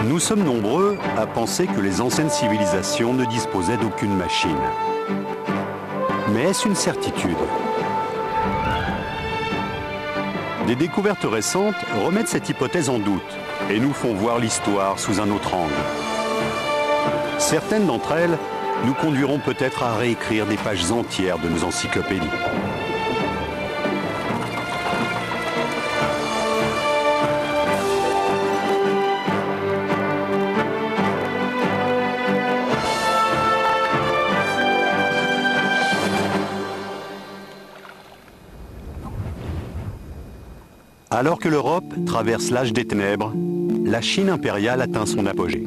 Nous sommes nombreux à penser que les anciennes civilisations ne disposaient d'aucune machine. Mais est-ce une certitude? Des découvertes récentes remettent cette hypothèse en doute et nous font voir l'histoire sous un autre angle. Certaines d'entre elles nous conduiront peut-être à réécrire des pages entières de nos encyclopédies. Alors que l'Europe traverse l'âge des ténèbres, la Chine impériale atteint son apogée.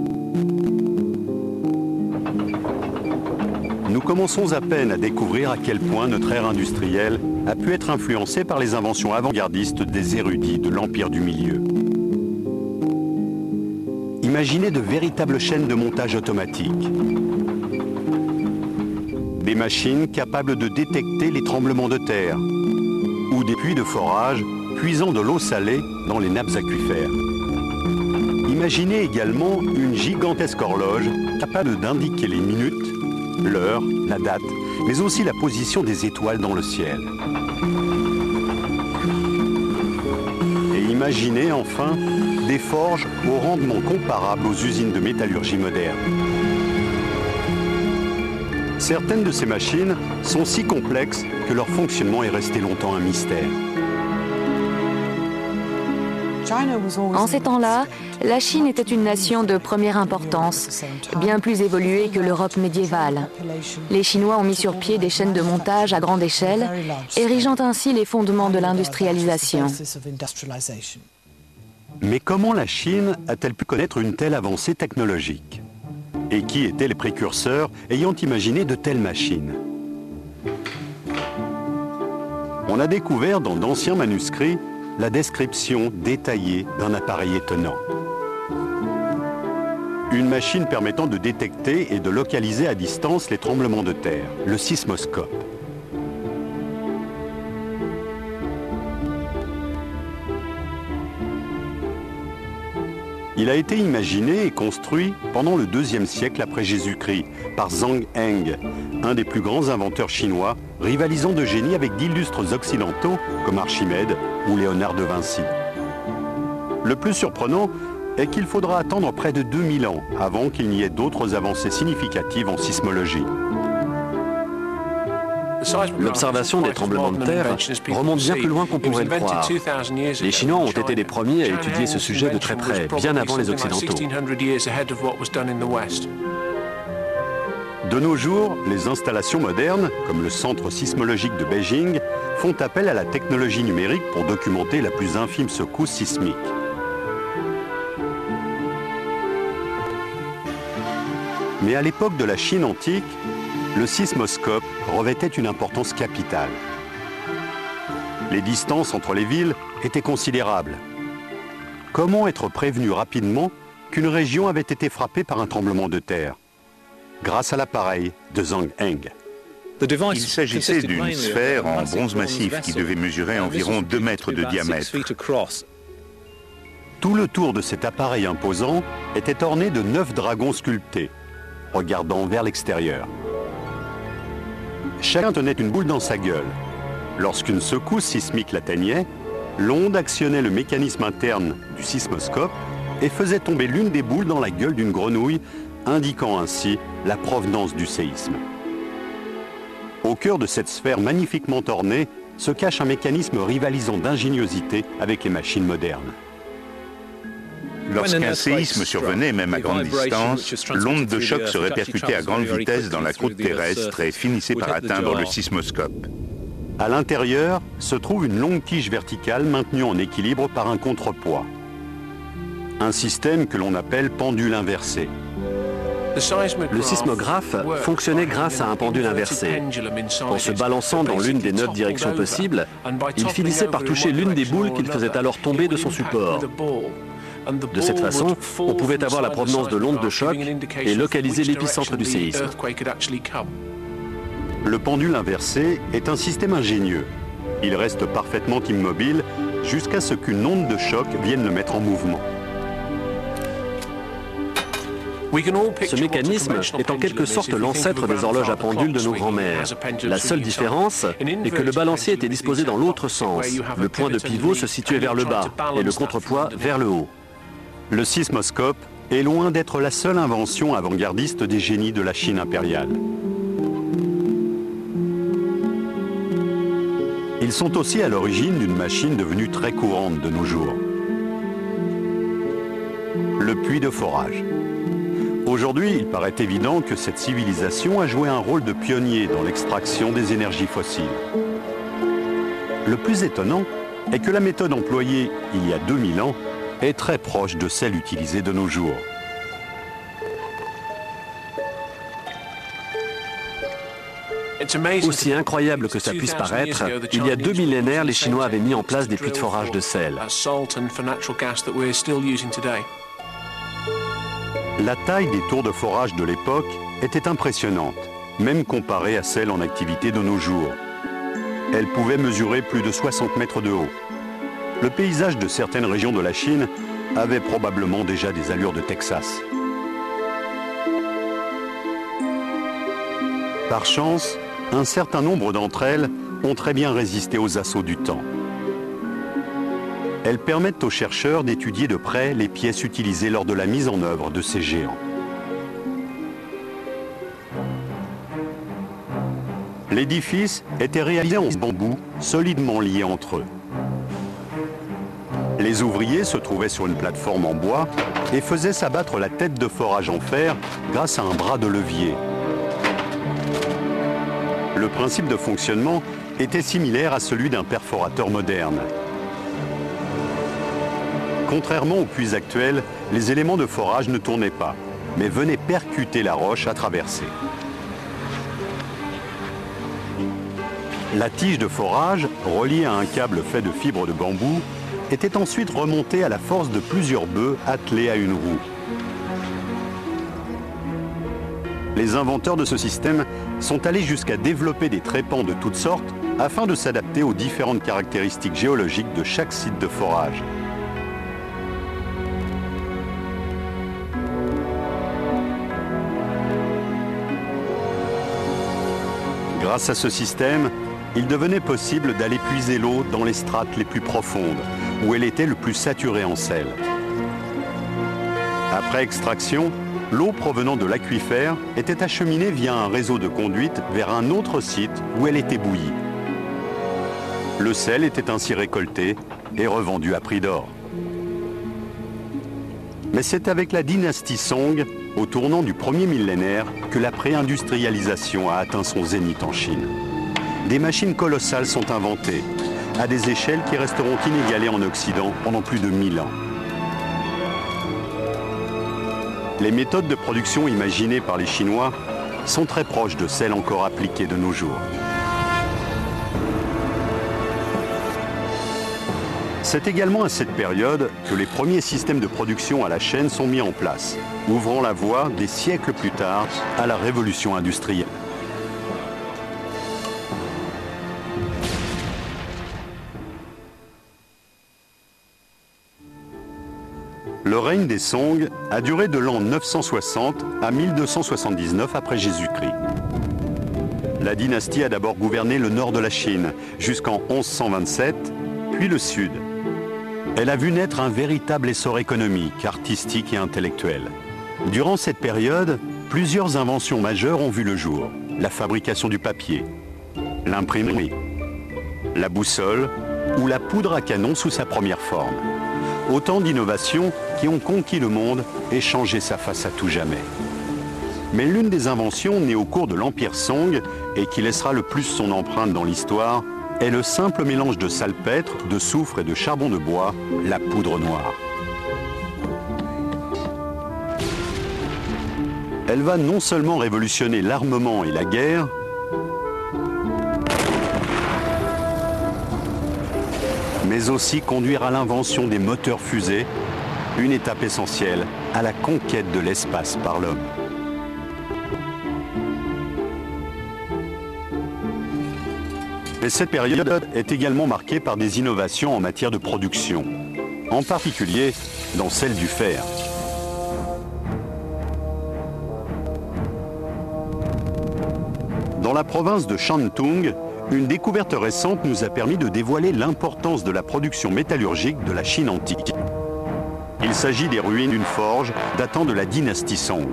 Nous commençons à peine à découvrir à quel point notre ère industrielle a pu être influencée par les inventions avant-gardistes des érudits de l'Empire du Milieu. Imaginez de véritables chaînes de montage automatique. Des machines capables de détecter les tremblements de terre ou des puits de forage puisant de l'eau salée dans les nappes aquifères. Imaginez également une gigantesque horloge capable d'indiquer les minutes, l'heure, la date, mais aussi la position des étoiles dans le ciel. Et imaginez enfin des forges au rendement comparable aux usines de métallurgie moderne. Certaines de ces machines sont si complexes que leur fonctionnement est resté longtemps un mystère. En ces temps-là, la Chine était une nation de première importance, bien plus évoluée que l'Europe médiévale. Les Chinois ont mis sur pied des chaînes de montage à grande échelle, érigeant ainsi les fondements de l'industrialisation. Mais comment la Chine a-t-elle pu connaître une telle avancée technologique? Et qui étaient les précurseurs ayant imaginé de telles machines? On a découvert dans d'anciens manuscrits la description détaillée d'un appareil étonnant. Une machine permettant de détecter et de localiser à distance les tremblements de terre, le sismoscope. Il a été imaginé et construit pendant le IIe siècle après Jésus-Christ par Zhang Heng, un des plus grands inventeurs chinois, rivalisant de génie avec d'illustres occidentaux comme Archimède ou Léonard de Vinci. Le plus surprenant est qu'il faudra attendre près de 2000 ans avant qu'il n'y ait d'autres avancées significatives en sismologie. L'observation des tremblements de terre remonte bien plus loin qu'on pourrait le croire. Les Chinois ont été les premiers à étudier ce sujet de très près, bien avant les Occidentaux. De nos jours, les installations modernes, comme le centre sismologique de Beijing, font appel à la technologie numérique pour documenter la plus infime secousse sismique. Mais à l'époque de la Chine antique, le sismoscope revêtait une importance capitale. Les distances entre les villes étaient considérables. Comment être prévenu rapidement qu'une région avait été frappée par un tremblement de terre? Grâce à l'appareil de Zhang Heng. Il s'agissait d'une sphère en bronze massif qui devait mesurer environ 2 mètres de diamètre. Tout le tour de cet appareil imposant était orné de 9 dragons sculptés, regardant vers l'extérieur. Chacun tenait une boule dans sa gueule. Lorsqu'une secousse sismique l'atteignait, l'onde actionnait le mécanisme interne du sismoscope et faisait tomber l'une des boules dans la gueule d'une grenouille, indiquant ainsi la provenance du séisme. Au cœur de cette sphère magnifiquement ornée se cache un mécanisme rivalisant d'ingéniosité avec les machines modernes. Lorsqu'un séisme survenait, même à grande distance, l'onde de choc se répercutait à grande vitesse dans la croûte terrestre et finissait par atteindre le sismoscope. À l'intérieur se trouve une longue tige verticale maintenue en équilibre par un contrepoids. Un système que l'on appelle pendule inversé. Le sismographe fonctionnait grâce à un pendule inversé. En se balançant dans l'une des 9 directions possibles, il finissait par toucher l'une des boules qu'il faisait alors tomber de son support. De cette façon, on pouvait avoir la provenance de l'onde de choc et localiser l'épicentre du séisme. Le pendule inversé est un système ingénieux. Il reste parfaitement immobile jusqu'à ce qu'une onde de choc vienne le mettre en mouvement. Ce mécanisme est en quelque sorte l'ancêtre des horloges à pendule de nos grands-mères. La seule différence est que le balancier était disposé dans l'autre sens. Le point de pivot se situait vers le bas et le contrepoids vers le haut. Le sismoscope est loin d'être la seule invention avant-gardiste des génies de la Chine impériale. Ils sont aussi à l'origine d'une machine devenue très courante de nos jours. Le puits de forage. Aujourd'hui, il paraît évident que cette civilisation a joué un rôle de pionnier dans l'extraction des énergies fossiles. Le plus étonnant est que la méthode employée il y a 2000 ans est très proche de celle utilisée de nos jours. Aussi incroyable que ça puisse paraître, il y a 2 millénaires, les Chinois avaient mis en place des puits de forage de sel. La taille des tours de forage de l'époque était impressionnante, même comparée à celle en activité de nos jours. Elle pouvait mesurer plus de 60 mètres de haut. Le paysage de certaines régions de la Chine avait probablement déjà des allures de Texas. Par chance, un certain nombre d'entre elles ont très bien résisté aux assauts du temps. Elles permettent aux chercheurs d'étudier de près les pièces utilisées lors de la mise en œuvre de ces géants. L'édifice était réalisé en bambou, solidement liés entre eux. Les ouvriers se trouvaient sur une plateforme en bois et faisaient s'abattre la tête de forage en fer grâce à un bras de levier. Le principe de fonctionnement était similaire à celui d'un perforateur moderne. Contrairement aux puits actuels, les éléments de forage ne tournaient pas, mais venaient percuter la roche à traverser. La tige de forage, reliée à un câble fait de fibres de bambou, était ensuite remontée à la force de plusieurs bœufs attelés à une roue. Les inventeurs de ce système sont allés jusqu'à développer des trépans de toutes sortes afin de s'adapter aux différentes caractéristiques géologiques de chaque site de forage. Grâce à ce système, il devenait possible d'aller puiser l'eau dans les strates les plus profondes, où elle était le plus saturée en sel. Après extraction, l'eau provenant de l'aquifère était acheminée via un réseau de conduite vers un autre site où elle était bouillie. Le sel était ainsi récolté et revendu à prix d'or. Mais c'est avec la dynastie Song, au tournant du premier millénaire, que la pré-industrialisation a atteint son zénith en Chine. Des machines colossales sont inventées, à des échelles qui resteront inégalées en Occident pendant plus de 1000 ans. Les méthodes de production imaginées par les Chinois sont très proches de celles encore appliquées de nos jours. C'est également à cette période que les premiers systèmes de production à la chaîne sont mis en place, ouvrant la voie des siècles plus tard à la révolution industrielle. Le règne des Song a duré de l'an 960 à 1279 après Jésus-Christ. La dynastie a d'abord gouverné le nord de la Chine jusqu'en 1127, puis le sud. Elle a vu naître un véritable essor économique, artistique et intellectuel. Durant cette période, plusieurs inventions majeures ont vu le jour. La fabrication du papier, l'imprimerie, la boussole ou la poudre à canon sous sa première forme. Autant d'innovations qui ont conquis le monde et changé sa face à tout jamais. Mais l'une des inventions nées au cours de l'Empire Song et qui laissera le plus son empreinte dans l'histoire est le simple mélange de salpêtre, de soufre et de charbon de bois, la poudre noire. Elle va non seulement révolutionner l'armement et la guerre, mais aussi conduire à l'invention des moteurs fusées, une étape essentielle à la conquête de l'espace par l'homme. Mais cette période est également marquée par des innovations en matière de production, en particulier dans celle du fer. Dans la province de Shantung, une découverte récente nous a permis de dévoiler l'importance de la production métallurgique de la Chine antique. Il s'agit des ruines d'une forge datant de la dynastie Song.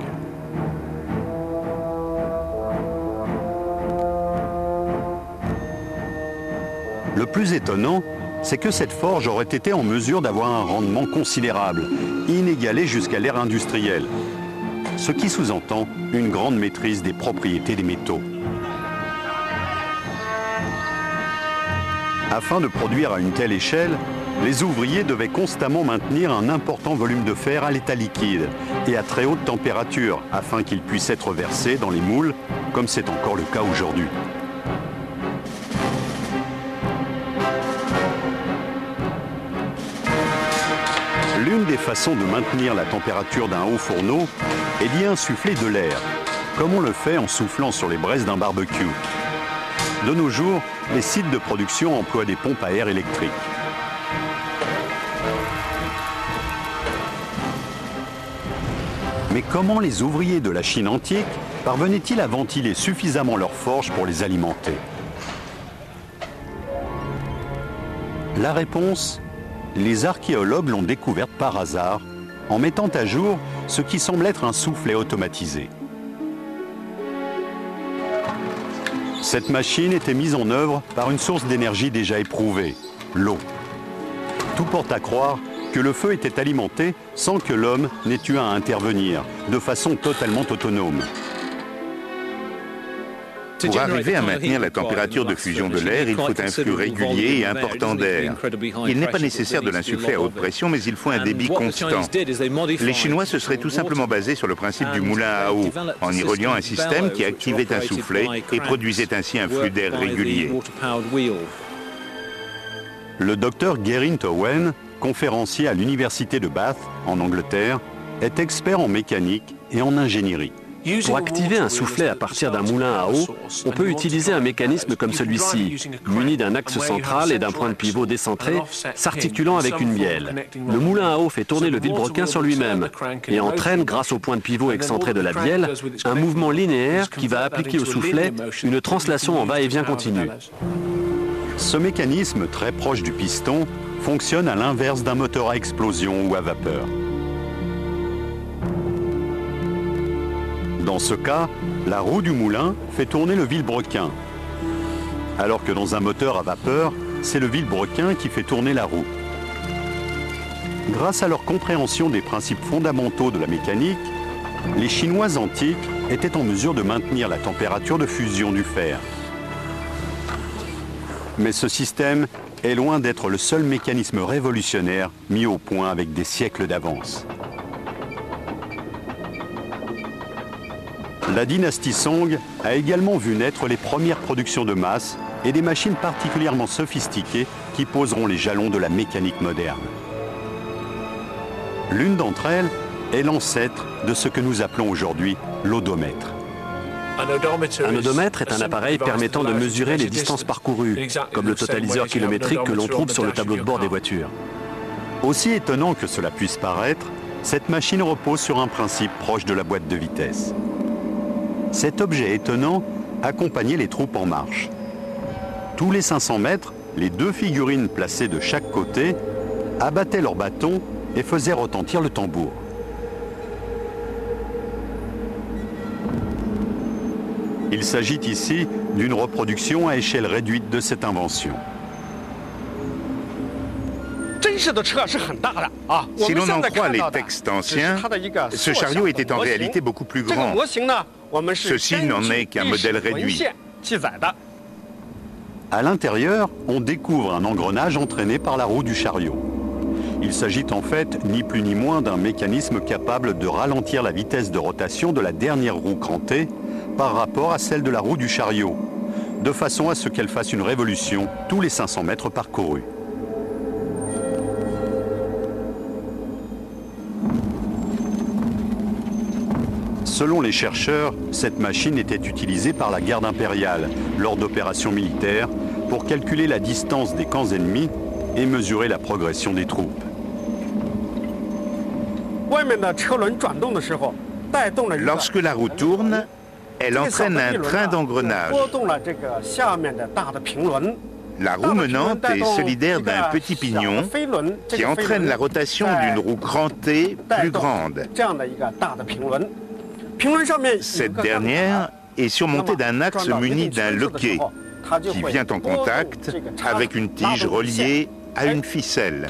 Le plus étonnant, c'est que cette forge aurait été en mesure d'avoir un rendement considérable, inégalé jusqu'à l'ère industrielle, ce qui sous-entend une grande maîtrise des propriétés des métaux. Afin de produire à une telle échelle, les ouvriers devaient constamment maintenir un important volume de fer à l'état liquide et à très haute température afin qu'il puisse être versé dans les moules, comme c'est encore le cas aujourd'hui. L'une des façons de maintenir la température d'un haut fourneau est d'y insuffler de l'air, comme on le fait en soufflant sur les braises d'un barbecue. De nos jours, les sites de production emploient des pompes à air électriques. Mais comment les ouvriers de la Chine antique parvenaient-ils à ventiler suffisamment leurs forges pour les alimenter? La réponse, les archéologues l'ont découverte par hasard en mettant à jour ce qui semble être un soufflet automatisé. Cette machine était mise en œuvre par une source d'énergie déjà éprouvée, l'eau. Tout porte à croire que le feu était alimenté sans que l'homme n'ait eu à intervenir, de façon totalement autonome. Pour arriver à maintenir la température de fusion de l'air, il faut un flux régulier et important d'air. Il n'est pas nécessaire de l'insuffler à haute pression, mais il faut un débit constant. Les Chinois se seraient tout simplement basés sur le principe du moulin à eau, en y reliant un système qui activait un soufflet et produisait ainsi un flux d'air régulier. Le docteur Geraint Owen, conférencier à l'université de Bath, en Angleterre, est expert en mécanique et en ingénierie. Pour activer un soufflet à partir d'un moulin à eau, on peut utiliser un mécanisme comme celui-ci, muni d'un axe central et d'un point de pivot décentré, s'articulant avec une bielle. Le moulin à eau fait tourner le vilebrequin sur lui-même et entraîne, grâce au point de pivot excentré de la bielle, un mouvement linéaire qui va appliquer au soufflet une translation en va-et-vient continu. Ce mécanisme, très proche du piston, fonctionne à l'inverse d'un moteur à explosion ou à vapeur. Dans ce cas, la roue du moulin fait tourner le vilebrequin, alors que dans un moteur à vapeur, c'est le vilebrequin qui fait tourner la roue. Grâce à leur compréhension des principes fondamentaux de la mécanique, les Chinois antiques étaient en mesure de maintenir la température de fusion du fer. Mais ce système est loin d'être le seul mécanisme révolutionnaire mis au point avec des siècles d'avance. La dynastie Song a également vu naître les premières productions de masse et des machines particulièrement sophistiquées qui poseront les jalons de la mécanique moderne. L'une d'entre elles est l'ancêtre de ce que nous appelons aujourd'hui l'odomètre. Un odomètre est un appareil permettant de mesurer les distances parcourues, comme le totaliseur kilométrique que l'on trouve sur le tableau de bord des voitures. Aussi étonnant que cela puisse paraître, cette machine repose sur un principe proche de la boîte de vitesse. Cet objet étonnant accompagnait les troupes en marche. Tous les 500 mètres, les deux figurines placées de chaque côté abattaient leurs bâtons et faisaient retentir le tambour. Il s'agit ici d'une reproduction à échelle réduite de cette invention. Si l'on en croit les textes anciens, ce chariot était en réalité beaucoup plus grand. Ceci n'en est qu'un modèle réduit. À l'intérieur, on découvre un engrenage entraîné par la roue du chariot. Il s'agit en fait ni plus ni moins d'un mécanisme capable de ralentir la vitesse de rotation de la dernière roue crantée par rapport à celle de la roue du chariot, de façon à ce qu'elle fasse une révolution tous les 500 mètres parcourus. Selon les chercheurs, cette machine était utilisée par la garde impériale lors d'opérations militaires pour calculer la distance des camps ennemis et mesurer la progression des troupes. Lorsque la roue tourne, Elle entraîne un train d'engrenage. La roue menante est solidaire d'un petit pignon qui entraîne la rotation d'une roue crantée plus grande. Cette dernière est surmontée d'un axe muni d'un loquet qui vient en contact avec une tige reliée à une ficelle.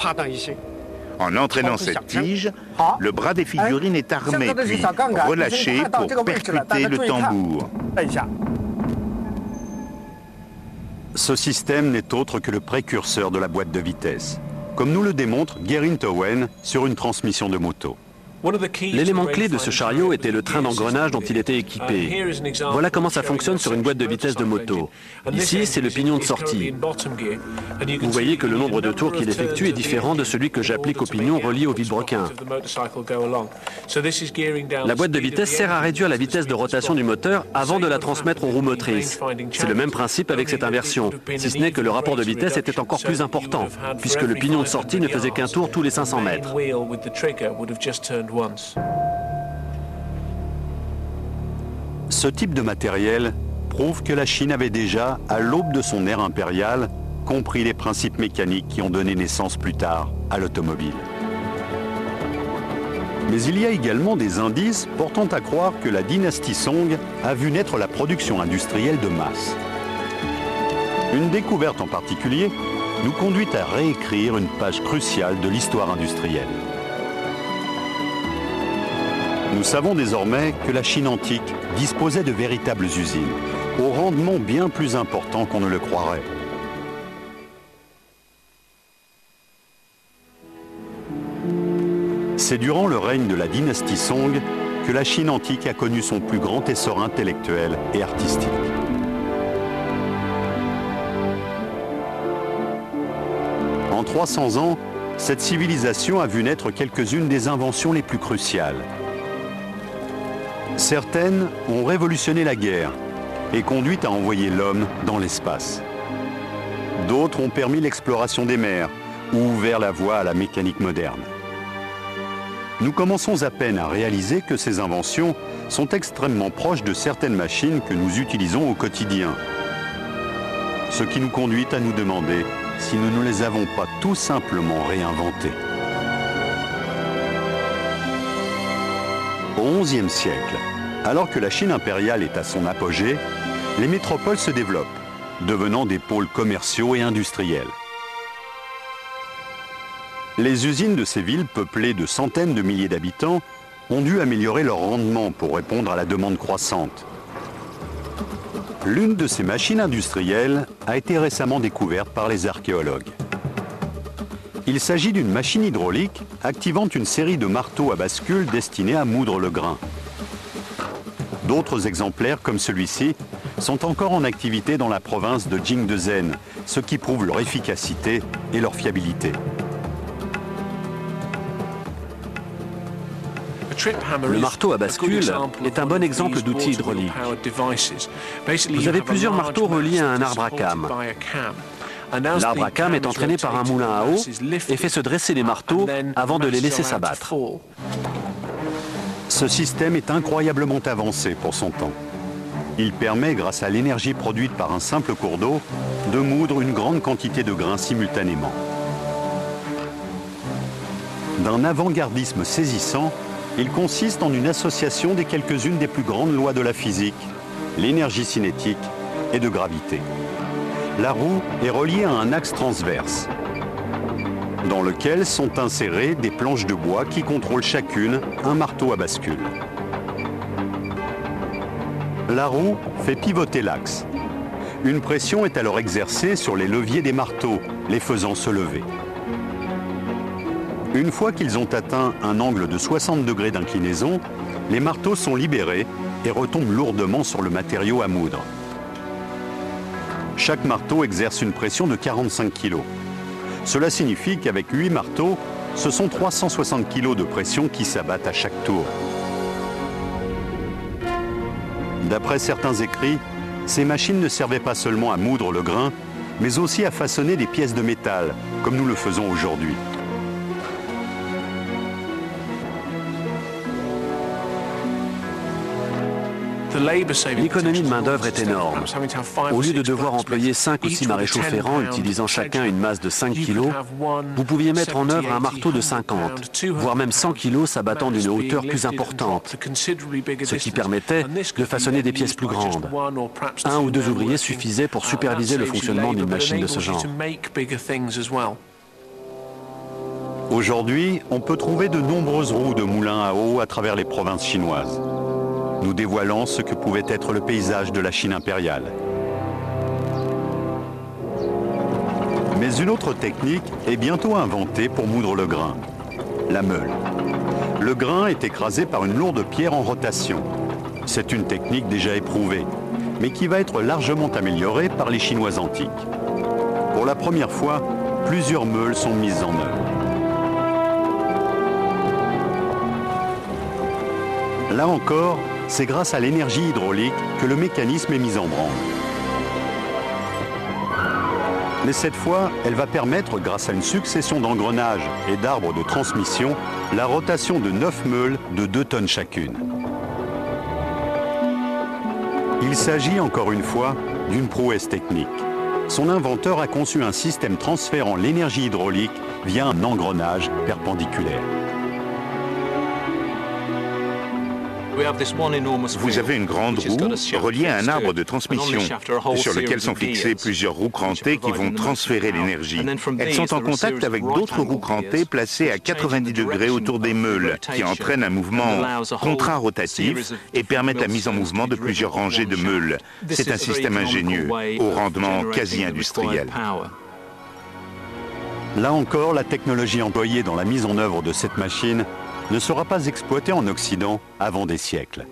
En entraînant cette tige, le bras des figurines est armé puis relâché pour percuter le tambour. Ce système n'est autre que le précurseur de la boîte de vitesse, comme nous le démontre Geraint Owen sur une transmission de moto. L'élément clé de ce chariot était le train d'engrenage dont il était équipé. Voilà comment ça fonctionne sur une boîte de vitesse de moto. Ici, c'est le pignon de sortie. Vous voyez que le nombre de tours qu'il effectue est différent de celui que j'applique au pignon relié au vilebrequin. La boîte de vitesse sert à réduire la vitesse de rotation du moteur avant de la transmettre aux roues motrices. C'est le même principe avec cette inversion, si ce n'est que le rapport de vitesse était encore plus important, puisque le pignon de sortie ne faisait qu'un tour tous les 500 mètres. Ce type de matériel prouve que la Chine avait déjà, à l'aube de son ère impériale, compris les principes mécaniques qui ont donné naissance plus tard à l'automobile. Mais il y a également des indices portant à croire que la dynastie Song a vu naître la production industrielle de masse. Une découverte en particulier nous conduit à réécrire une page cruciale de l'histoire industrielle. Nous savons désormais que la Chine antique disposait de véritables usines, au rendement bien plus important qu'on ne le croirait. C'est durant le règne de la dynastie Song que la Chine antique a connu son plus grand essor intellectuel et artistique. En 300 ans, cette civilisation a vu naître quelques-unes des inventions les plus cruciales. Certaines ont révolutionné la guerre et conduit à envoyer l'homme dans l'espace. D'autres ont permis l'exploration des mers ou ouvert la voie à la mécanique moderne. Nous commençons à peine à réaliser que ces inventions sont extrêmement proches de certaines machines que nous utilisons au quotidien. Ce qui nous conduit à nous demander si nous ne les avons pas tout simplement réinventées. Au XIe siècle, alors que la Chine impériale est à son apogée, les métropoles se développent, devenant des pôles commerciaux et industriels. Les usines de ces villes, peuplées de centaines de milliers d'habitants, ont dû améliorer leur rendement pour répondre à la demande croissante. L'une de ces machines industrielles a été récemment découverte par les archéologues. Il s'agit d'une machine hydraulique activant une série de marteaux à bascule destinés à moudre le grain. D'autres exemplaires, comme celui-ci, sont encore en activité dans la province de Jingdezhen, ce qui prouve leur efficacité et leur fiabilité. Le marteau à bascule est un bon exemple d'outil hydraulique. Vous avez plusieurs marteaux reliés à un arbre à cames. L'arbre à cames est entraîné par un moulin à eau et fait se dresser les marteaux avant de les laisser s'abattre. Ce système est incroyablement avancé pour son temps. Il permet, grâce à l'énergie produite par un simple cours d'eau, de moudre une grande quantité de grains simultanément. D'un avant-gardisme saisissant, il consiste en une association des quelques-unes des plus grandes lois de la physique, l'énergie cinétique et de gravité. La roue est reliée à un axe transverse, dans lequel sont insérées des planches de bois qui contrôlent chacune un marteau à bascule. La roue fait pivoter l'axe. Une pression est alors exercée sur les leviers des marteaux, les faisant se lever. Une fois qu'ils ont atteint un angle de 60 degrés d'inclinaison, les marteaux sont libérés et retombent lourdement sur le matériau à moudre. Chaque marteau exerce une pression de 45 kg. Cela signifie qu'avec 8 marteaux, ce sont 360 kg de pression qui s'abattent à chaque tour. D'après certains écrits, ces machines ne servaient pas seulement à moudre le grain, mais aussi à façonner des pièces de métal, comme nous le faisons aujourd'hui. L'économie de main-d'œuvre est énorme. Au lieu de devoir employer 5 ou 6 maréchaux ferrants utilisant chacun une masse de 5 kg, vous pouviez mettre en œuvre un marteau de 50, voire même 100 kg s'abattant d'une hauteur plus importante, ce qui permettait de façonner des pièces plus grandes. 1 ou 2 ouvriers suffisaient pour superviser le fonctionnement d'une machine de ce genre. Aujourd'hui, on peut trouver de nombreuses roues de moulins à eau à travers les provinces chinoises, nous dévoilant ce que pouvait être le paysage de la Chine impériale. Mais une autre technique est bientôt inventée pour moudre le grain, la meule. Le grain est écrasé par une lourde pierre en rotation. C'est une technique déjà éprouvée, mais qui va être largement améliorée par les Chinois antiques. Pour la première fois, plusieurs meules sont mises en œuvre. Là encore, c'est grâce à l'énergie hydraulique que le mécanisme est mis en branle. Mais cette fois, elle va permettre, grâce à une succession d'engrenages et d'arbres de transmission, la rotation de 9 meules de 2 tonnes chacune. Il s'agit encore une fois d'une prouesse technique. Son inventeur a conçu un système transférant l'énergie hydraulique via un engrenage perpendiculaire. Vous avez une grande roue reliée à un arbre de transmission sur lequel sont fixées plusieurs roues crantées qui vont transférer l'énergie. Elles sont en contact avec d'autres roues crantées placées à 90 degrés autour des meules qui entraînent un mouvement contrarotatif et permettent la mise en mouvement de plusieurs rangées de meules. C'est un système ingénieux au rendement quasi industriel. Là encore, la technologie employée dans la mise en œuvre de cette machine ne sera pas exploité en Occident avant des siècles.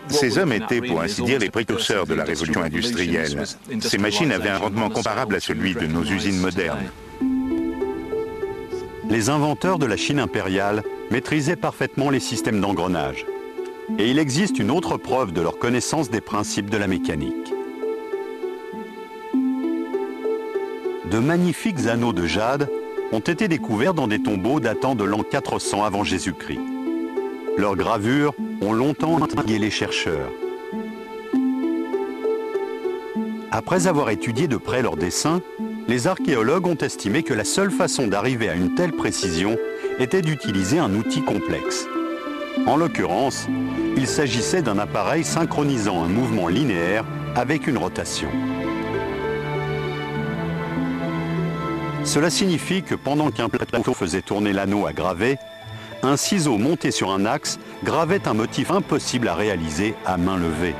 Ces hommes étaient, pour ainsi dire, les précurseurs de la révolution industrielle. Ces machines avaient un rendement comparable à celui de nos usines modernes. Les inventeurs de la Chine impériale maîtrisaient parfaitement les systèmes d'engrenage. Et il existe une autre preuve de leur connaissance des principes de la mécanique. De magnifiques anneaux de jade ont été découverts dans des tombeaux datant de l'an 400 avant Jésus-Christ. Leurs gravures ont longtemps intrigué les chercheurs. Après avoir étudié de près leurs dessins, les archéologues ont estimé que la seule façon d'arriver à une telle précision était d'utiliser un outil complexe. En l'occurrence, il s'agissait d'un appareil synchronisant un mouvement linéaire avec une rotation. Cela signifie que pendant qu'un plateau faisait tourner l'anneau à graver, un ciseau monté sur un axe gravait un motif impossible à réaliser à main levée.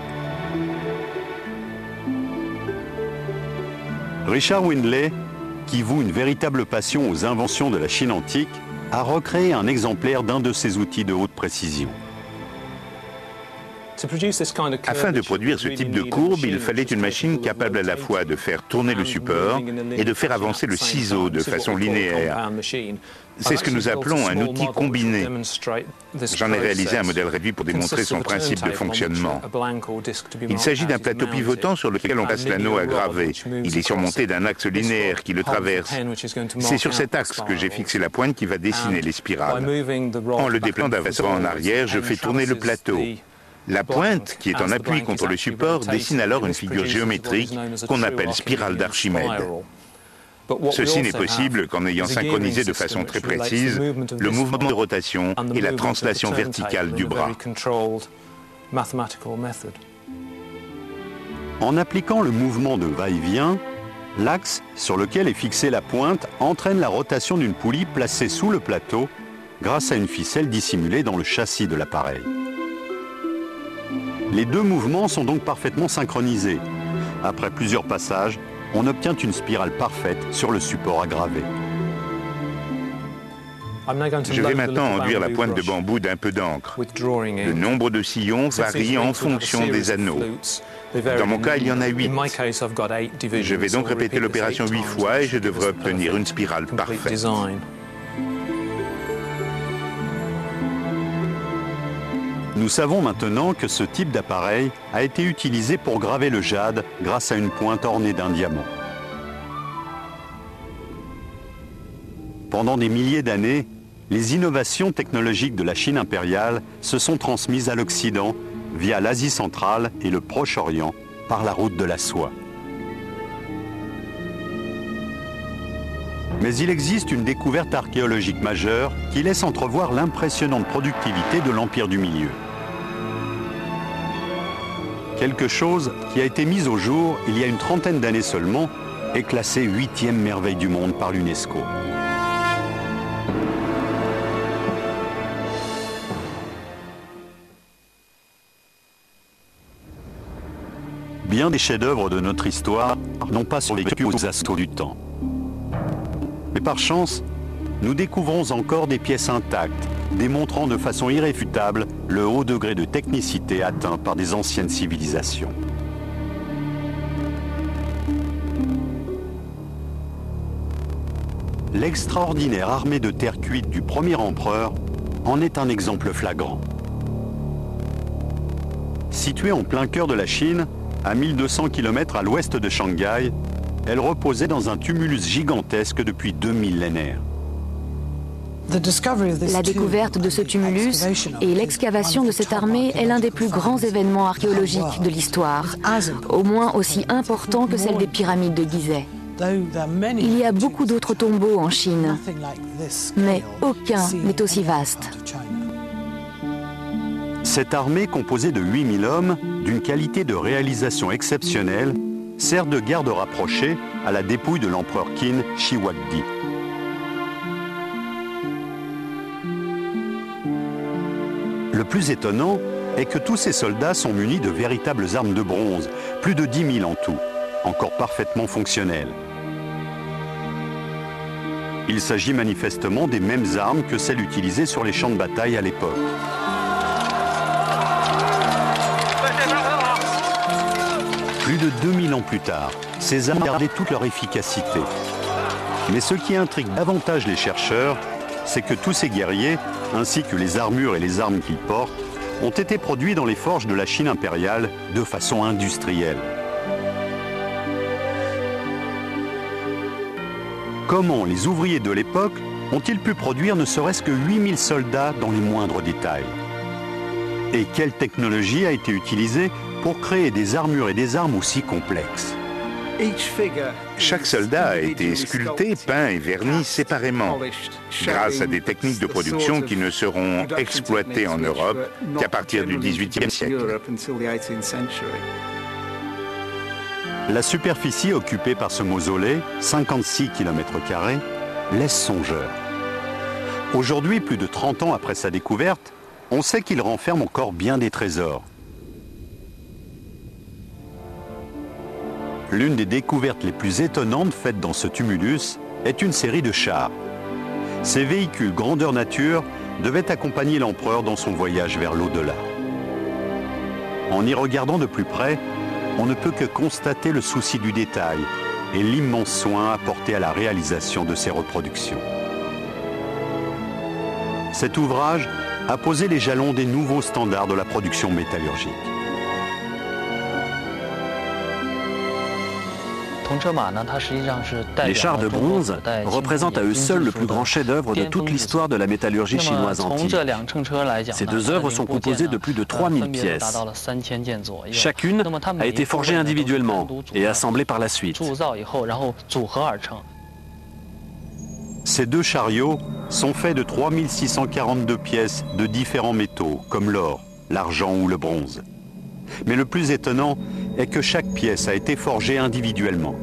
Richard Windley, qui voue une véritable passion aux inventions de la Chine antique, a recréé un exemplaire d'un de ces outils de haute précision. Afin de produire ce type de courbe, il fallait une machine capable à la fois de faire tourner le support et de faire avancer le ciseau de façon linéaire. C'est ce que nous appelons un outil combiné. J'en ai réalisé un modèle réduit pour démontrer son principe de fonctionnement. Il s'agit d'un plateau pivotant sur lequel on passe l'anneau à graver. Il est surmonté d'un axe linéaire qui le traverse. C'est sur cet axe que j'ai fixé la pointe qui va dessiner les spirales. En le déplaçant d'avant en arrière, je fais tourner le plateau. La pointe, qui est en appui contre le support, dessine alors une figure géométrique qu'on appelle spirale d'Archimède. Ceci n'est possible qu'en ayant synchronisé de façon très précise le mouvement de rotation et la translation verticale du bras. En appliquant le mouvement de va-et-vient, l'axe sur lequel est fixée la pointe entraîne la rotation d'une poulie placée sous le plateau grâce à une ficelle dissimulée dans le châssis de l'appareil. Les deux mouvements sont donc parfaitement synchronisés. Après plusieurs passages, on obtient une spirale parfaite sur le support à graver. Je vais maintenant enduire la pointe de bambou d'un peu d'encre. Le nombre de sillons varie en fonction des anneaux. Dans mon cas, il y en a 8. Je vais donc répéter l'opération 8 fois et je devrais obtenir une spirale parfaite. Nous savons maintenant que ce type d'appareil a été utilisé pour graver le jade grâce à une pointe ornée d'un diamant. Pendant des milliers d'années, les innovations technologiques de la Chine impériale se sont transmises à l'Occident via l'Asie centrale et le Proche-Orient par la route de la soie. Mais il existe une découverte archéologique majeure qui laisse entrevoir l'impressionnante productivité de l'Empire du Milieu. Quelque chose qui a été mis au jour il y a une trentaine d'années seulement est classé 8e merveille du monde par l'UNESCO. Bien des chefs-d'œuvre de notre histoire n'ont pas survécu aux assauts du temps. Mais par chance, nous découvrons encore des pièces intactes, démontrant de façon irréfutable le haut degré de technicité atteint par des anciennes civilisations. L'extraordinaire armée de terre cuite du premier empereur en est un exemple flagrant. Située en plein cœur de la Chine, à 1200 km à l'ouest de Shanghai, elle reposait dans un tumulus gigantesque depuis 2 millénaires. La découverte de ce tumulus et l'excavation de cette armée est l'un des plus grands événements archéologiques de l'histoire, au moins aussi important que celle des pyramides de Gizeh. Il y a beaucoup d'autres tombeaux en Chine, mais aucun n'est aussi vaste. Cette armée composée de 8000 hommes, d'une qualité de réalisation exceptionnelle, sert de garde rapprochée à la dépouille de l'empereur Qin Shi Huangdi. Le plus étonnant est que tous ces soldats sont munis de véritables armes de bronze, plus de 10 000 en tout, encore parfaitement fonctionnelles. Il s'agit manifestement des mêmes armes que celles utilisées sur les champs de bataille à l'époque. Plus de 2000 ans plus tard, ces armes gardaient toute leur efficacité. Mais ce qui intrigue davantage les chercheurs, c'est que tous ces guerriers, ainsi que les armures et les armes qu'ils portent, ont été produits dans les forges de la Chine impériale de façon industrielle. Comment les ouvriers de l'époque ont-ils pu produire ne serait-ce que 8000 soldats dans les moindres détails? Et quelle technologie a été utilisée pour créer des armures et des armes aussi complexes? Chaque soldat a été sculpté, peint et verni séparément, grâce à des techniques de production qui ne seront exploitées en Europe qu'à partir du XVIIIe siècle. La superficie occupée par ce mausolée, 56 km², laisse songeur. Aujourd'hui, plus de 30 ans après sa découverte, on sait qu'il renferme encore bien des trésors. L'une des découvertes les plus étonnantes faites dans ce tumulus est une série de chars. Ces véhicules grandeur nature devaient accompagner l'empereur dans son voyage vers l'au-delà. En y regardant de plus près, on ne peut que constater le souci du détail et l'immense soin apporté à la réalisation de ces reproductions. Cet ouvrage a posé les jalons des nouveaux standards de la production métallurgique. Les chars de bronze représentent à eux seuls le plus grand chef-d'œuvre de toute l'histoire de la métallurgie chinoise antique. Ces deux œuvres sont composées de plus de 3000 pièces. Chacune a été forgée individuellement et assemblée par la suite. Ces deux chariots sont faits de 3642 pièces de différents métaux, comme l'or, l'argent ou le bronze. Mais le plus étonnant est que chaque pièce a été forgée individuellement.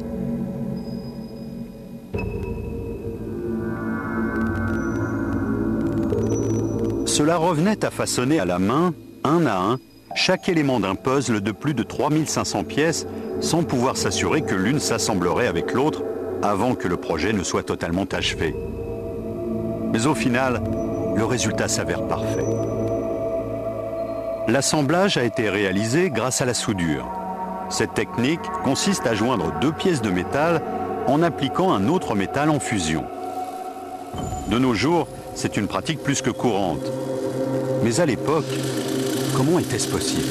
Cela revenait à façonner à la main, un à un, chaque élément d'un puzzle de plus de 3500 pièces, sans pouvoir s'assurer que l'une s'assemblerait avec l'autre avant que le projet ne soit totalement achevé. Mais au final, le résultat s'avère parfait. L'assemblage a été réalisé grâce à la soudure. Cette technique consiste à joindre deux pièces de métal en appliquant un autre métal en fusion. De nos jours, c'est une pratique plus que courante. Mais à l'époque, comment était-ce possible?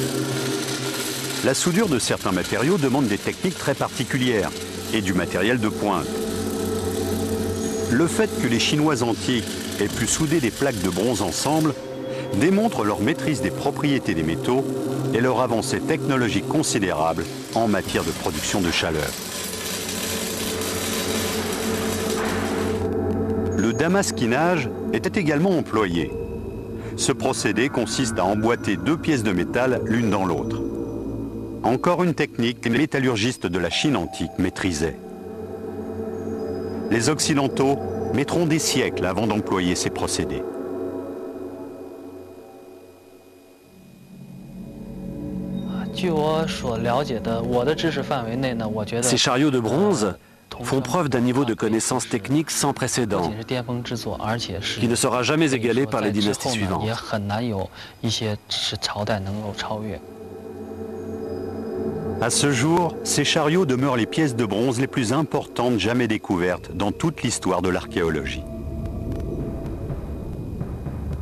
La soudure de certains matériaux demande des techniques très particulières et du matériel de pointe. Le fait que les Chinois antiques ait pu souder des plaques de bronze ensemble démontre leur maîtrise des propriétés des métaux et leur avancée technologique considérable en matière de production de chaleur. Le damasquinage était également employé. Ce procédé consiste à emboîter deux pièces de métal l'une dans l'autre. Encore une technique que les métallurgistes de la Chine antique maîtrisaient. Les Occidentaux mettront des siècles avant d'employer ces procédés. Ces chariots de bronze font preuve d'un niveau de connaissance technique sans précédent, qui ne sera jamais égalé par les dynasties suivantes. À ce jour, ces chariots demeurent les pièces de bronze les plus importantes jamais découvertes dans toute l'histoire de l'archéologie.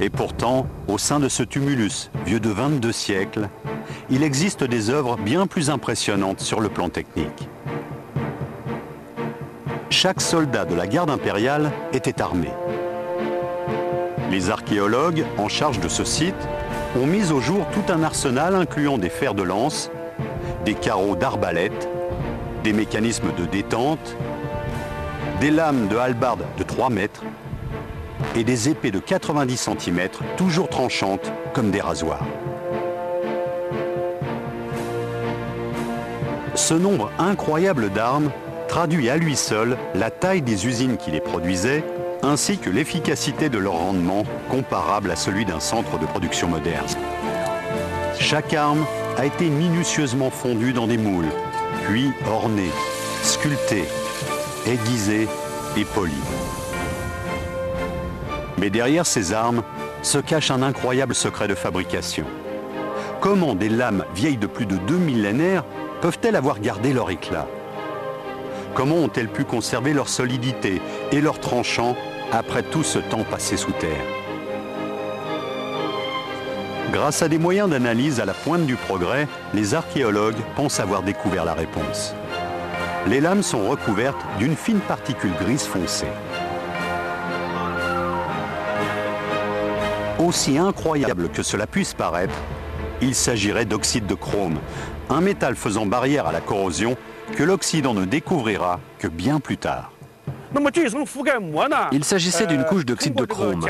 Et pourtant, au sein de ce tumulus, vieux de 22 siècles, il existe des œuvres bien plus impressionnantes sur le plan technique. Chaque soldat de la garde impériale était armé. Les archéologues en charge de ce site ont mis au jour tout un arsenal incluant des fers de lance, des carreaux d'arbalète, des mécanismes de détente, des lames de hallebarde de 3 mètres et des épées de 90 cm toujours tranchantes comme des rasoirs. Ce nombre incroyable d'armes traduit à lui seul la taille des usines qui les produisaient ainsi que l'efficacité de leur rendement comparable à celui d'un centre de production moderne. Chaque arme a été minutieusement fondue dans des moules, puis ornée, sculptée, aiguisée et polie. Mais derrière ces armes se cache un incroyable secret de fabrication. Comment des lames vieilles de plus de 2 millénaires peuvent-elles avoir gardé leur éclat? Comment ont-elles pu conserver leur solidité et leur tranchant après tout ce temps passé sous terre? Grâce à des moyens d'analyse à la pointe du progrès, les archéologues pensent avoir découvert la réponse. Les lames sont recouvertes d'une fine particule grise foncée. Aussi incroyable que cela puisse paraître, il s'agirait d'oxyde de chrome, un métal faisant barrière à la corrosion que l'Occident ne découvrira que bien plus tard. Il s'agissait d'une couche d'oxyde de chrome.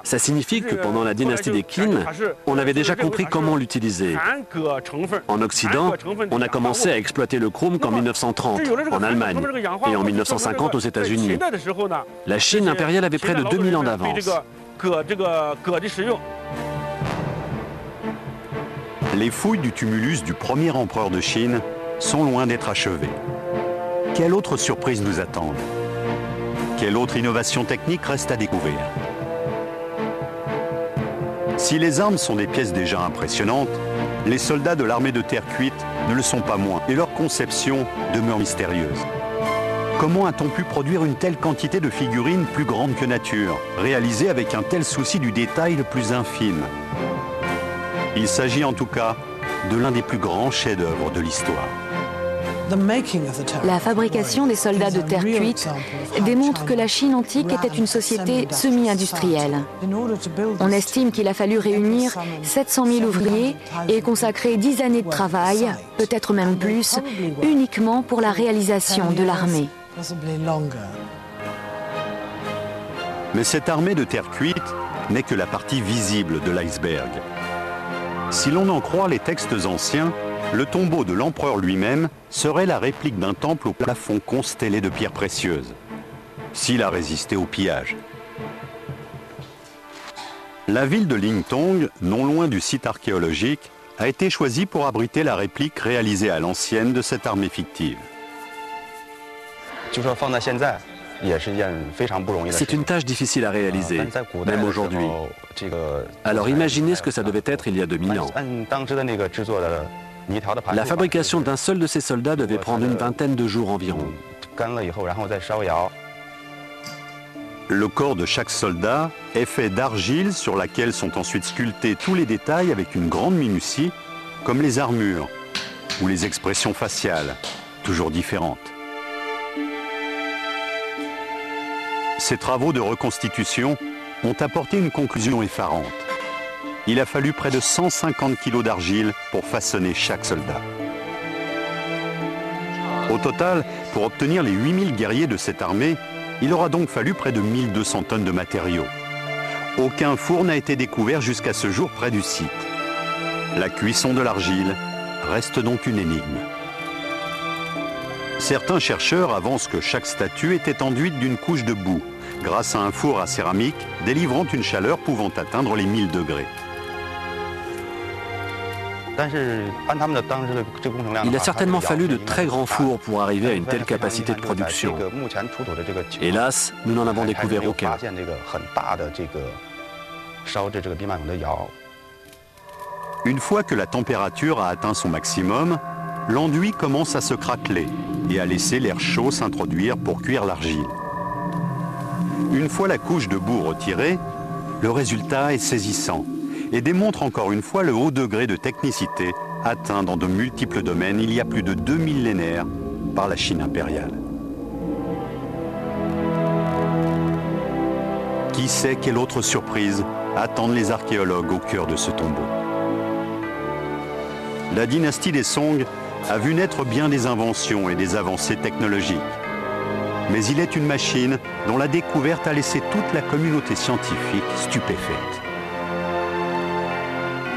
Ça signifie que pendant la dynastie des Qin, on avait déjà compris comment l'utiliser. En Occident, on a commencé à exploiter le chrome qu'en 1930, en Allemagne, et en 1950 aux États-Unis. La Chine impériale avait près de 2000 ans d'avance. Les fouilles du tumulus du premier empereur de Chine sont loin d'être achevées. Quelle autre surprise nous attend? Quelle autre innovation technique reste à découvrir? Si les armes sont des pièces déjà impressionnantes, les soldats de l'armée de terre cuite ne le sont pas moins et leur conception demeure mystérieuse. Comment a-t-on pu produire une telle quantité de figurines plus grandes que nature, réalisées avec un tel souci du détail le plus infime? Il s'agit en tout cas de l'un des plus grands chefs-d'œuvre de l'histoire. La fabrication des soldats de terre cuite démontre que la Chine antique était une société semi-industrielle. On estime qu'il a fallu réunir 700 000 ouvriers et consacrer 10 années de travail, peut-être même plus, uniquement pour la réalisation de l'armée. Mais cette armée de terre cuite n'est que la partie visible de l'iceberg. Si l'on en croit les textes anciens, le tombeau de l'empereur lui-même serait la réplique d'un temple au plafond constellé de pierres précieuses, s'il a résisté au pillage. La ville de Lingtong, non loin du site archéologique, a été choisie pour abriter la réplique réalisée à l'ancienne de cette armée fictive. C'est une tâche difficile à réaliser, même aujourd'hui. Alors imaginez ce que ça devait être il y a 2000 ans. La fabrication d'un seul de ces soldats devait prendre une vingtaine de jours environ. Le corps de chaque soldat est fait d'argile sur laquelle sont ensuite sculptés tous les détails avec une grande minutie, comme les armures ou les expressions faciales, toujours différentes. Ces travaux de reconstitution ont apporté une conclusion effarante. Il a fallu près de 150 kilos d'argile pour façonner chaque soldat. Au total, pour obtenir les 8000 guerriers de cette armée, il aura donc fallu près de 1200 tonnes de matériaux. Aucun four n'a été découvert jusqu'à ce jour près du site. La cuisson de l'argile reste donc une énigme. Certains chercheurs avancent que chaque statue était enduite d'une couche de boue, grâce à un four à céramique délivrant une chaleur pouvant atteindre les 1000 degrés. Il a certainement fallu de très grands fours pour arriver à une telle capacité de production. Hélas, nous n'en avons découvert aucun. Une fois que la température a atteint son maximum, l'enduit commence à se craqueler et à laisser l'air chaud s'introduire pour cuire l'argile. Une fois la couche de boue retirée, le résultat est saisissant et démontre encore une fois le haut degré de technicité atteint dans de multiples domaines il y a plus de 2 millénaires par la Chine impériale. Qui sait quelle autre surprise attendent les archéologues au cœur de ce tombeau? La dynastie des Song a vu naître bien des inventions et des avancées technologiques. Mais il est une machine dont la découverte a laissé toute la communauté scientifique stupéfaite.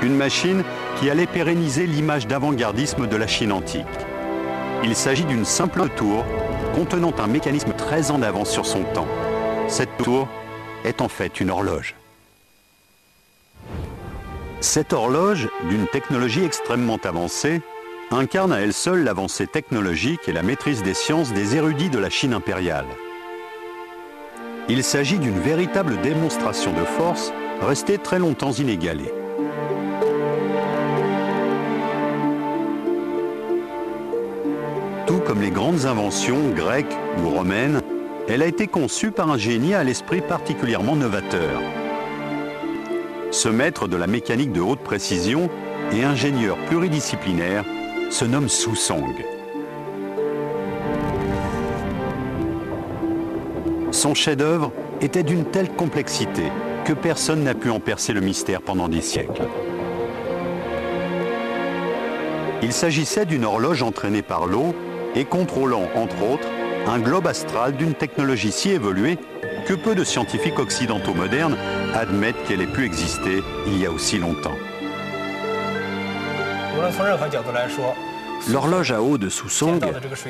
Une machine qui allait pérenniser l'image d'avant-gardisme de la Chine antique. Il s'agit d'une simple tour contenant un mécanisme très en avance sur son temps. Cette tour est en fait une horloge. Cette horloge, d'une technologie extrêmement avancée, incarne à elle seule l'avancée technologique et la maîtrise des sciences des érudits de la Chine impériale. Il s'agit d'une véritable démonstration de force restée très longtemps inégalée. Tout comme les grandes inventions grecques ou romaines, elle a été conçue par un génie à l'esprit particulièrement novateur. Ce maître de la mécanique de haute précision et ingénieur pluridisciplinaire se nomme Su Song. Son chef-d'œuvre était d'une telle complexité que personne n'a pu en percer le mystère pendant des siècles. Il s'agissait d'une horloge entraînée par l'eau et contrôlant, entre autres, un globe astral d'une technologie si évoluée que peu de scientifiques occidentaux modernes admettent qu'elle ait pu exister il y a aussi longtemps. L'horloge à eau de Su Song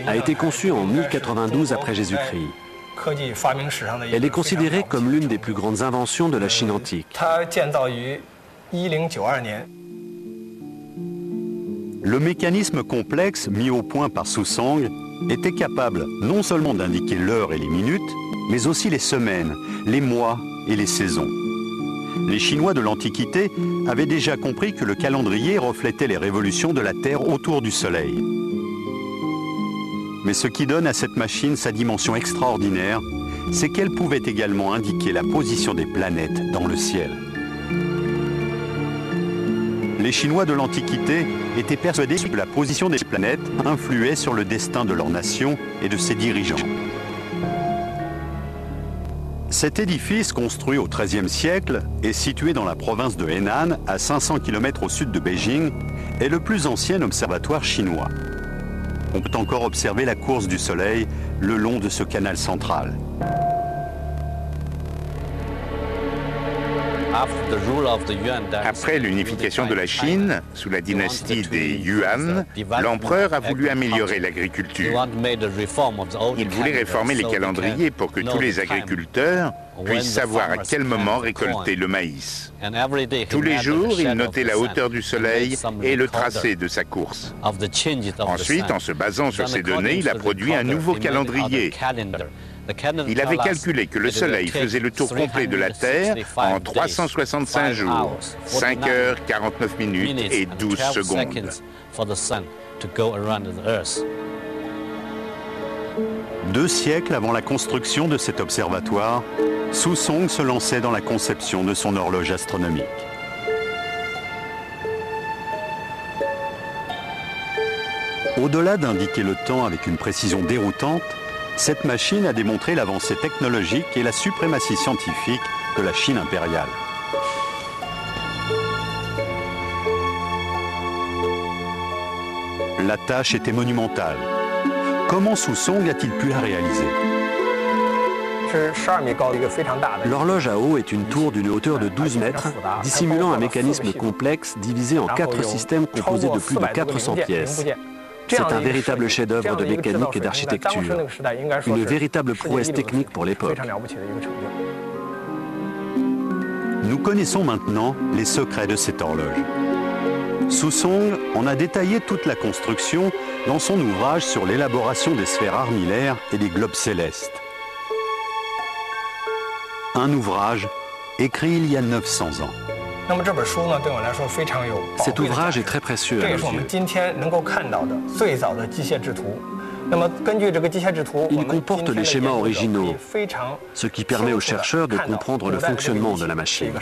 a été conçue en 1092 après Jésus-Christ. Elle est considérée comme l'une des plus grandes inventions de la Chine antique. Le mécanisme complexe mis au point par Su Song était capable non seulement d'indiquer l'heure et les minutes, mais aussi les semaines, les mois et les saisons. Les Chinois de l'Antiquité avaient déjà compris que le calendrier reflétait les révolutions de la Terre autour du Soleil. Mais ce qui donne à cette machine sa dimension extraordinaire, c'est qu'elle pouvait également indiquer la position des planètes dans le ciel. Les Chinois de l'Antiquité étaient persuadés que la position des planètes influait sur le destin de leur nation et de ses dirigeants. Cet édifice, construit au XIIIe siècle et situé dans la province de Henan, à 500 km au sud de Beijing, est le plus ancien observatoire chinois. On peut encore observer la course du Soleil le long de ce canal central. Après l'unification de la Chine, sous la dynastie des Yuan, l'empereur a voulu améliorer l'agriculture. Il voulait réformer les calendriers pour que tous les agriculteurs puissent savoir à quel moment récolter le maïs. Tous les jours, il notait la hauteur du soleil et le tracé de sa course. Ensuite, en se basant sur ces données, il a produit un nouveau calendrier. Il avait calculé que le Soleil faisait le tour complet de la Terre en 365 jours, 5 heures, 49 minutes et 12 secondes. 2 siècles avant la construction de cet observatoire, Su Song se lançait dans la conception de son horloge astronomique. Au-delà d'indiquer le temps avec une précision déroutante, cette machine a démontré l'avancée technologique et la suprématie scientifique de la Chine impériale. La tâche était monumentale. Comment Sou-Song a-t-il pu la réaliser? L'horloge à eau est une tour d'une hauteur de 12 mètres, dissimulant un mécanisme complexe divisé en 4 systèmes composés de plus de 400 pièces. C'est un véritable chef-d'œuvre de mécanique et d'architecture, une véritable prouesse technique pour l'époque. Nous connaissons maintenant les secrets de cette horloge. Sou-Song en a détaillé toute la construction dans son ouvrage sur l'élaboration des sphères armillaires et des globes célestes. Un ouvrage écrit il y a 900 ans. Cet ouvrage est très précieux à nos yeux. Il comporte les schémas originaux, ce qui permet aux chercheurs de comprendre le fonctionnement de la machine.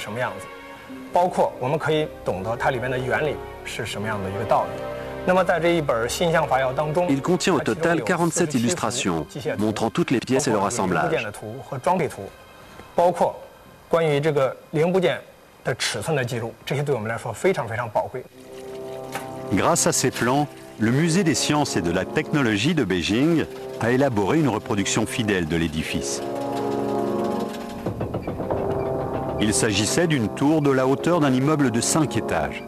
Il contient au total 47 illustrations, montrant toutes les pièces et leur assemblage. Grâce à ces plans, le Musée des sciences et de la technologie de Beijing a élaboré une reproduction fidèle de l'édifice. Il s'agissait d'une tour de la hauteur d'un immeuble de 5 étages.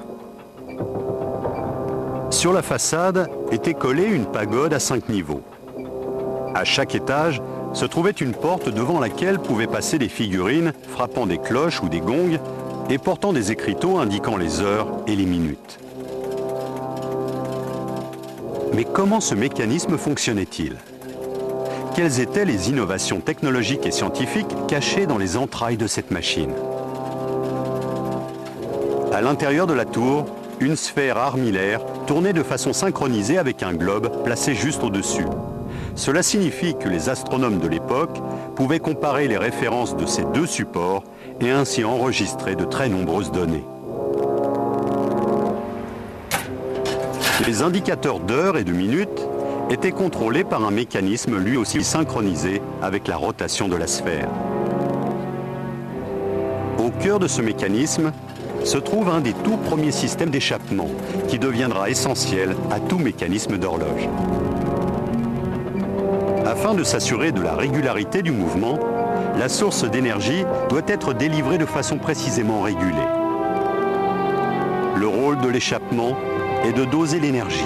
Sur la façade était collée une pagode à 5 niveaux. À chaque étage se trouvait une porte devant laquelle pouvaient passer des figurines frappant des cloches ou des gongs et portant des écriteaux indiquant les heures et les minutes. Mais comment ce mécanisme fonctionnait-il? Quelles étaient les innovations technologiques et scientifiques cachées dans les entrailles de cette machine? À l'intérieur de la tour, une sphère armillaire tournait de façon synchronisée avec un globe placé juste au-dessus. Cela signifie que les astronomes de l'époque pouvaient comparer les références de ces deux supports et ainsi enregistrer de très nombreuses données. Les indicateurs d'heures et de minutes étaient contrôlés par un mécanisme lui aussi synchronisé avec la rotation de la sphère. Au cœur de ce mécanisme se trouve un des tout premiers systèmes d'échappement qui deviendra essentiel à tout mécanisme d'horloge. Afin de s'assurer de la régularité du mouvement, la source d'énergie doit être délivrée de façon précisément régulée. Le rôle de l'échappement est de doser l'énergie.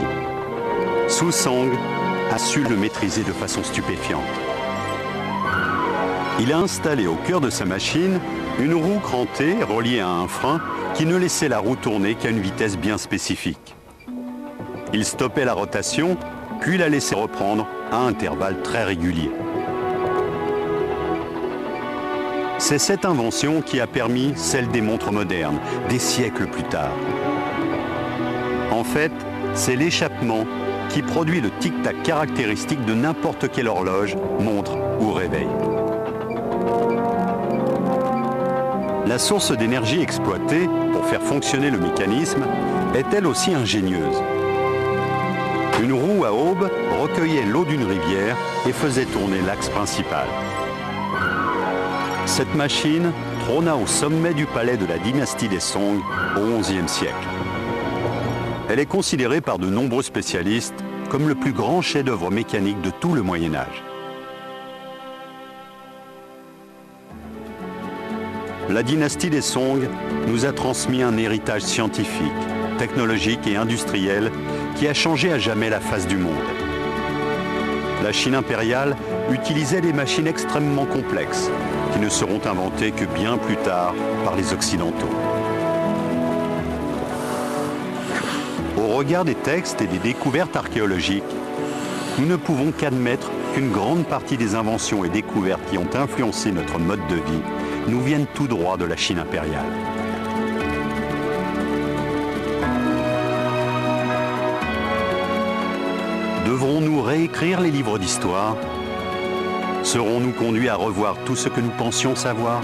Sou-Song a su le maîtriser de façon stupéfiante. Il a installé au cœur de sa machine une roue crantée reliée à un frein qui ne laissait la roue tourner qu'à une vitesse bien spécifique. Il stoppait la rotation, puis la laissait reprendre à intervalles très réguliers. C'est cette invention qui a permis celle des montres modernes, des siècles plus tard. En fait, c'est l'échappement qui produit le tic-tac caractéristique de n'importe quelle horloge, montre ou réveil. La source d'énergie exploitée pour faire fonctionner le mécanisme est elle aussi ingénieuse. Une roue à aube recueillait l'eau d'une rivière et faisait tourner l'axe principal. Cette machine trôna au sommet du palais de la dynastie des Song au XIe siècle. Elle est considérée par de nombreux spécialistes comme le plus grand chef-d'œuvre mécanique de tout le Moyen-Âge. La dynastie des Song nous a transmis un héritage scientifique, technologique et industriel qui a changé à jamais la face du monde. La Chine impériale utilisait des machines extrêmement complexes qui ne seront inventées que bien plus tard par les Occidentaux. Au regard des textes et des découvertes archéologiques, nous ne pouvons qu'admettre qu'une grande partie des inventions et découvertes qui ont influencé notre mode de vie nous viennent tout droit de la Chine impériale. Devrons-nous réécrire les livres d'histoire? Serons-nous conduits à revoir tout ce que nous pensions savoir?